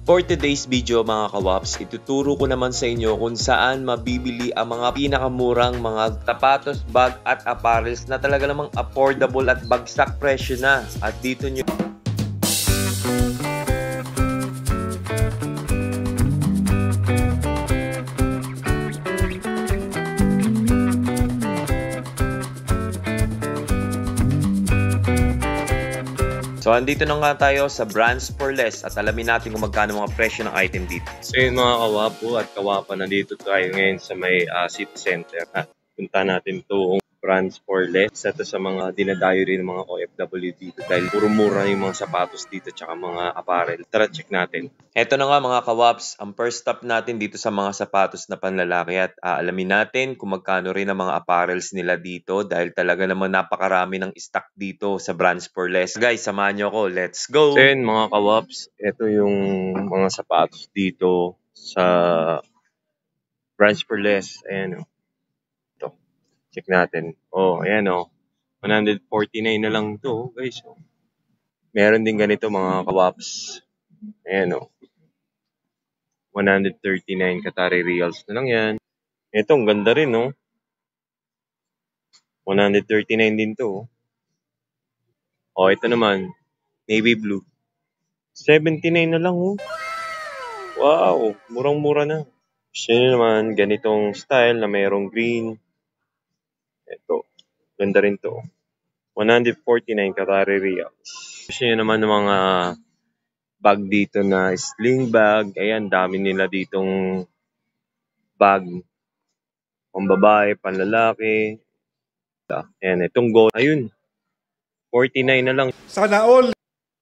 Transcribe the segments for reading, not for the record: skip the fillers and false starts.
For today's video mga kawaps, ituturo ko naman sa inyo kung saan mabibili ang mga pinakamurang mga sapatos, bag at apparels na talaga namang affordable at bagsak presyo na. At dito nyo So, andito na nga tayo sa Brands for Less at alamin natin kung magkano mga presyo ng item dito. So yun mga kawapo at kawapa, nandito tayo ngayon sa may city center. Punta natin itong Brands for Less. Isa to sa mga dinadayo rin ng mga OFW dito dahil puro mura yung mga sapatos dito tsaka mga apparel. Tara, check natin. Eto na nga mga kawaps, ang first stop natin dito sa mga sapatos na panlalaki at alamin natin kung magkano rin ang mga apparels nila dito dahil talaga naman napakarami ng stock dito sa Brands for Less. Guys, samahan nyo ako. Let's go! So yun mga kawaps, ito yung mga sapatos dito sa Brands for Less. Ayan o. Ito. Check natin. Oh, ayan o. 149 na lang to guys. Meron din ganito mga kawaps. Ayan o. 139 Qatari Riyals na lang yan. Ito, ang ganda rin, no? 139 din to. Oh, ito naman, navy blue. 79 na lang, oh. Wow, murang-mura na. Gusto nyo naman, ganitong style na mayroong green. Ito, ganda rin to. 149 Qatari Riyals. Gusto nyo naman ng mga bag dito na sling bag. Ayan, dami nila ditong bag. Pambabae, panlalaki. Ayan, itong gold. Ayun, 49 na lang. Sana all!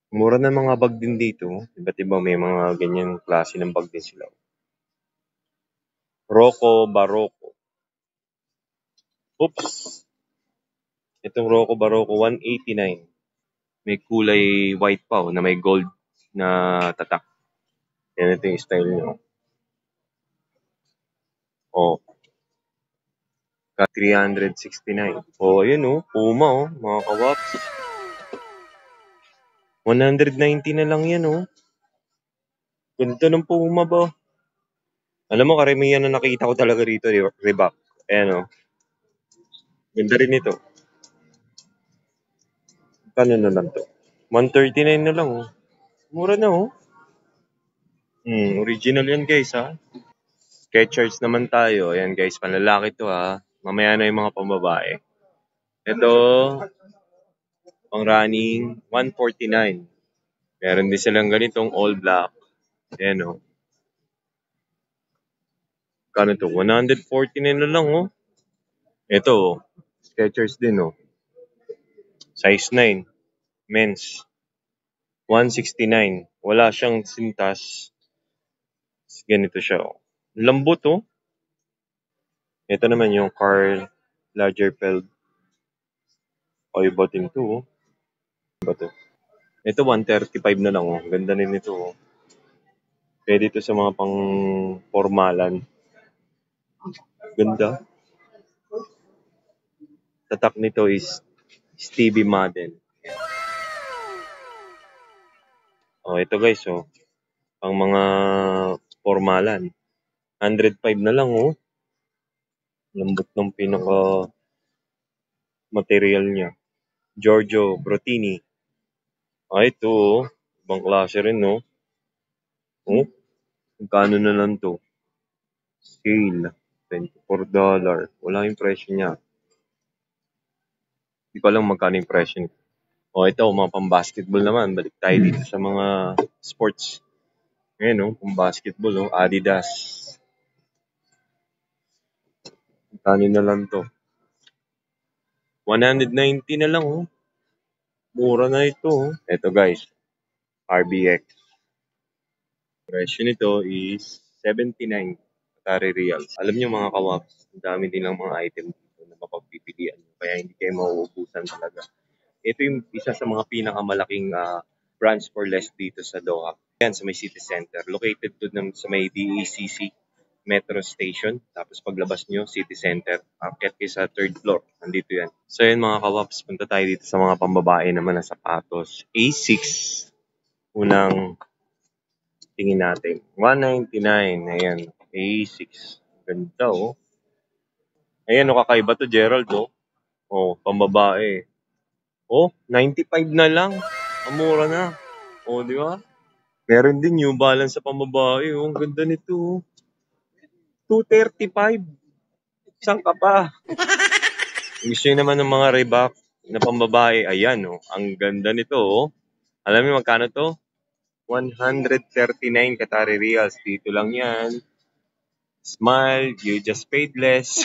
Mura na mga bag din dito. Iba't iba may mga ganyan klase ng bag din sila. Rocco Barocco. Oops! Itong Rocco Barocco, 189. May kulay white pa, na may gold na tatak. Yan, ito yung style nyo. Oh. 369. Oh, ayun oh. Puma oh, mga kawaps. 190 na lang yan oh. Ganda ng Puma ba? Alam mo, karamihan na nakita ko talaga rito, Reebok. Ayan oh. Ganda rin ito. Kano na lang to? 139 na lang oh. Mura na oh. Original yan guys ha. Skechers naman tayo. Ayan guys, panlalaki to ha. Mamaya na yung mga pambabae. Ito, pang running, 149. Meron din silang ganitong all black. Ayan o. Kano to? 149 na lang oh. Ito, Skechers din oh. Size 9. Men's. 169. Wala siyang sintas. Ganito siya oh. Lambot oh. Ito naman yung Karl Lagerfeld. O yung boting to oh. Bato. Ito 135 na lang oh. Ganda rin ito oh. Pwede ito sa mga pang formalan. Ganda. Tatak nito is Stevie Madden. Oh, ito guys oh. Pang mga formalan. 105 na lang oh. Lambot ng pinaka material niya. Giorgio Brotini. Ito oh. Ibang klase rin no. Oh. Magkano na lang to? Sale. $24. Wala yung presyo niya. Hindi ko alam magkano yung presyo niya. O ito, mga pang-basketball naman. Balik tayo dito sa mga sports. Ngayon, no, pang-basketball, Adidas. Magkano na lang to? 190 na lang, oh. Mura na ito, oh. Ito guys, RBX. Presyo nito is 79 Qatari Riyals. Alam niyo mga kawaps, ang dami din lang mga item dito na mapagpipilian. Kaya hindi kayo mauubusan talaga. Ito yung isa sa mga pinakamalaking brands for less dito sa Doha. Yan sa may city center. Located doon sa may DACC Metro Station. Tapos paglabas nyo, city center. Akit kayo sa 3rd floor. Nandito yan. So yun mga kawaps, punta tayo dito sa mga pambabae naman na sapatos. A6. Unang Tingin natin. 199. Ayan. A6. Ganda, oh. Ayan, oh, kakaiba to, Gerald, oh. Oh, pambabae. Oh, 95 na lang. Amura na. Oh, di ba? Meron din New Balance sa pambabae, oh. Ang ganda nito, oh. 235. Saan ka pa? Gusto nyo naman ng mga Reebok na pambabae. Ayan, oh. Ang ganda nito, oh. Alam niyo magkano to? 139 Qatari Riyals. Dito lang yan. Smile, you just paid less.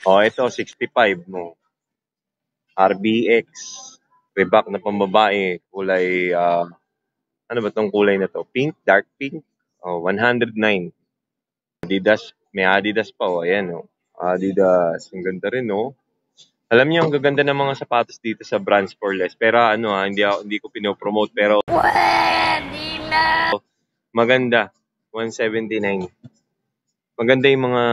Oh, ito, 65 mo. RBX. Reebok na pambabae. Kulay, ano ba tong kulay na to? Pink? Dark pink? Oh, 109. Adidas. May Adidas pa, oh. Ayan, oh. Adidas. Ang ganda rin, oh. Alam niyo, ang gaganda ng mga sapatos dito sa Brands for Less. Pero ano, hindi ko pinopromote. Pero maganda. 179. Maganda yung mga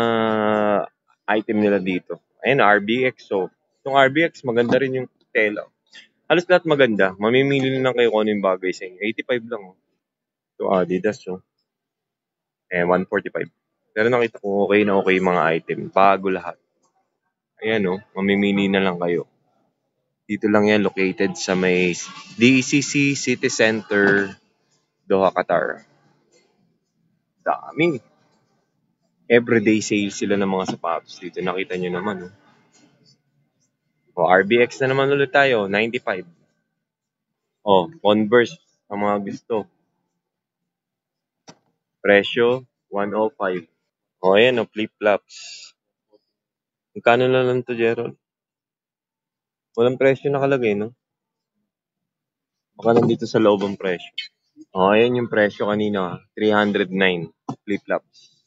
item nila dito. Ayun, RBX. So, yung RBX, maganda rin yung tela. Halos lahat maganda. Mamimili lang kayo kung ano yung bagay sa inyo. 85 lang. Oh. So, Adidas. So. 145. Pero nakita ko okay na okay yung mga item. Bago lahat. Ayan, oh. Mamimili na lang kayo. Dito lang yan located sa may DCC City Center, Doha, Qatar. Dami. Everyday sale sila ng mga sapatos dito. Nakita nyo naman. O, RBX na naman ulit tayo. 95. O, Converse. Ang mga gusto. Presyo, 105. O, ayan o. Flip-flops. Magkano na lang to, Gerald? Walang presyo nakalagay, no? Baka nandito sa loob ang presyo. O, ayan yung presyo kanina. 309. Flip-flops.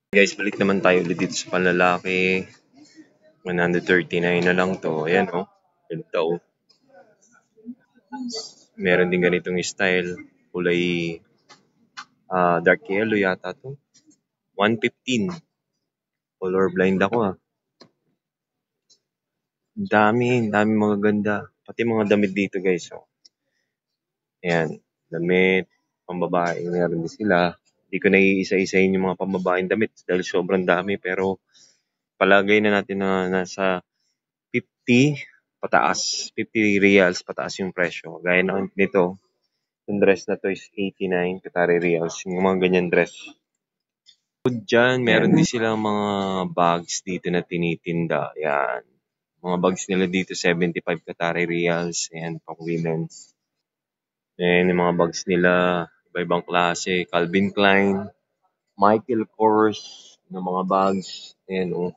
Guys, balik naman tayo ulit dito sa panlalaki. 139 na lang to. Ayan, oh. Ganda, oh. Meron din ganitong style. Kulay dark yellow yata to. 115. Colorblind ako, ah. Dami mga ganda. Pati mga damit dito, guys, oh. Ayan, damit, pambabae, meron din sila. Hindi ko na iisa-isahin yung mga pambabaeng damit dahil sobrang dami. Pero palagay na natin na nasa 50 pataas. 50 Riyals pataas yung presyo. Gaya na nito, yung dress na to is 89 Qatari Riyals. Yung mga ganyan dress. Diyan, meron din silang mga bags dito na tinitinda. Ayan. Mga bags nila dito, 75 Qatari Riyals. Ayan, pang women's. Ayan, yung mga bags nila, iba-ibang klase. Calvin Klein, Michael Kors, ng mga bags. Ayan, oh.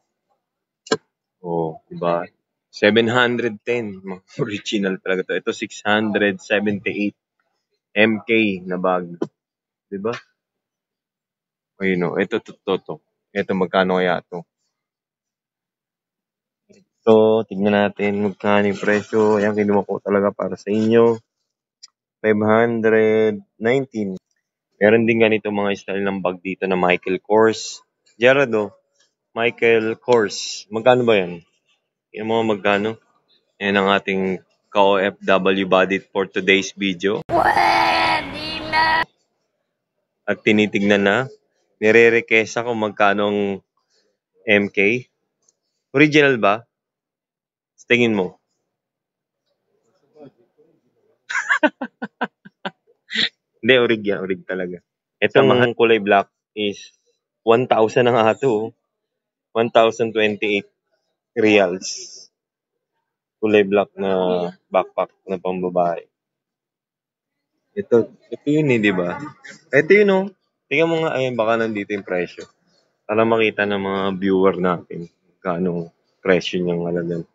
Oh, diba? 710, mga original talaga to. Ito, 678 MK na bag. Diba? Ayun, oh. Ito, to. Ito, magkano kaya to? So, tignan natin magkano yung presyo. Ayan, kinuha ko talaga para sa inyo. 519. Meron din ganito mga style ng bag dito na Michael Kors. Gerardo, Michael Kors. Magkano ba yan? Yung mga magkano? Yan ang ating ka-OFW budget for today's video. At tinitignan na. Nire-requesta kung magkanong MK. Original ba? Tingin mo. Hindi, orig yan. Orig talaga. Itong kulay black is 1,000 ang ato. 1,028 Riyals. Kulay black na backpack na pambabae. Ito yun di ba? Ito yun, oh. Tingnan mo nga, ayun, baka nandito yung presyo. Para makita ng mga viewer natin kano presyo niyang alagan.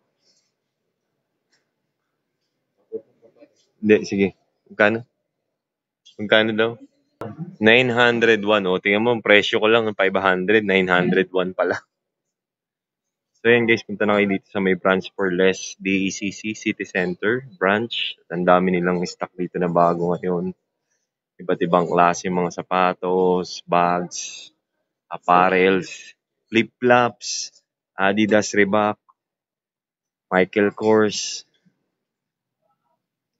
Hindi, sige. Magkano daw? 901. O, tingnan mo, presyo ko lang, 500, 901 pala. So, yan guys, punta na kayo dito sa may Brands for Less, DECC City Center branch. Ang dami nilang stock dito na bago ngayon. Iba't ibang klase mga sapatos, bags, apparels, flip-flops, Adidas, Reebok. Michael Kors.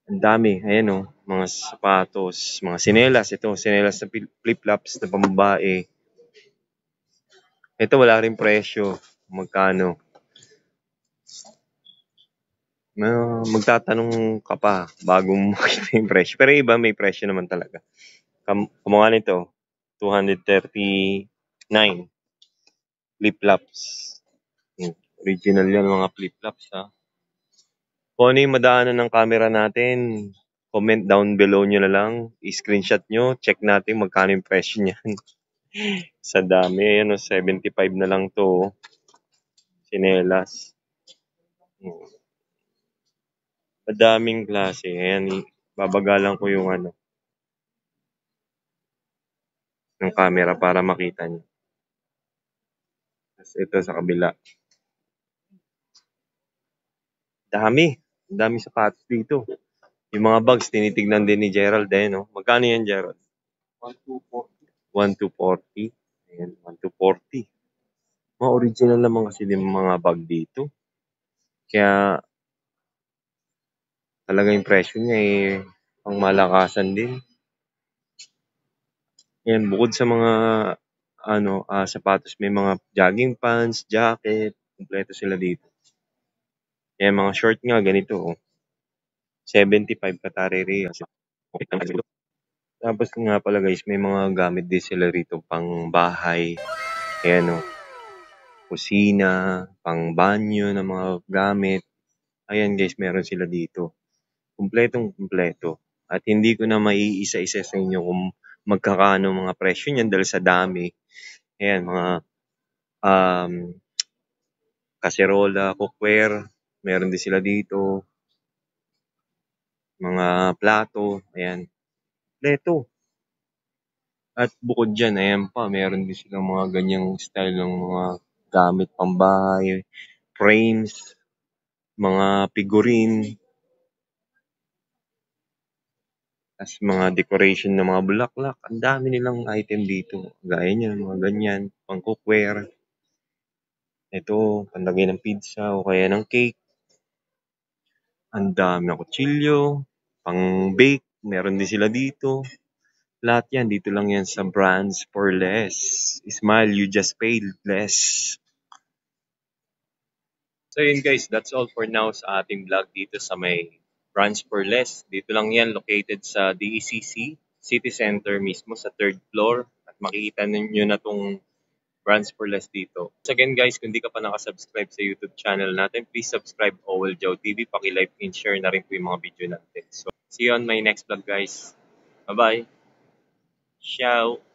Ang dami. Ayan o. Mga sapatos. Mga sinelas. Ito. Sinelas na flip-flops na pambabae. Ito wala rin presyo. Magkano? Magtatanong ka pa bago mo makita yung presyo. Pero iba may presyo naman talaga. Kamukha nito. 239. Flip-flops. Original yan mga flip-flops ha. Kung ano yung madaanan ng camera natin, comment down below nyo na lang. I-screenshot nyo. Check natin magkano yung presyo niyan. Sa dami. Ayan o, 75 na lang to. Sinelas. Madaming klase. Ayan, babagalan ko yung ng camera para makita nyo. Tapos ito sa kabila. Dami sapatos dito. Yung mga bags, tinitignan din ni Gerald eh, no? Magkano yan, Gerald? 1,240. Ayan, 1,240. Mga original naman kasi yung mga bag dito. Kaya, talaga yung presyo niya pang malakasan din. Ayan, bukod sa mga sapatos, may mga jogging pants, jacket, kumpleto sila dito. Ayan, mga short nga, ganito. 75 Katari Reyes. Tapos nga pala guys, may mga gamit din sila rito pang bahay. Ayan kusina, pang banyo ng mga gamit. Ayan guys, meron sila dito. Kumpletong kumpleto. At hindi ko na maiisa-isa sa inyo kung magkakano mga presyo niyan dahil sa dami. Ayan, mga kaserola, cookware, meron din sila dito. Mga plato, ayan. Kumpleto. At bukod dyan, ayan pa, meron din silang mga ganyang style ng mga gamit pambahay, frames, mga figurine, as mga decoration ng mga bulaklak. Ang dami nilang item dito. Gaya niyan, mga ganyan, pang cookware. Ito, panlagay ng pizza o kaya ng cake. Ang dami ng kutsilyo, pang bake, meron din sila dito. Lahat yan, dito lang yan sa Brands for Less. Smile, you just paid less. So yun guys, that's all for now sa ating vlog dito sa may Brands for Less. Dito lang yan, located sa DECC, City Center mismo sa 3rd floor. At makikita ninyo na tong Brands for Less dito. So again guys, kung di ka pa nakasubscribe sa YouTube channel natin, please subscribe Owel Joe TV. Paki-like and share na rin po yung mga video natin. So see you on my next vlog guys. Bye-bye. Ciao.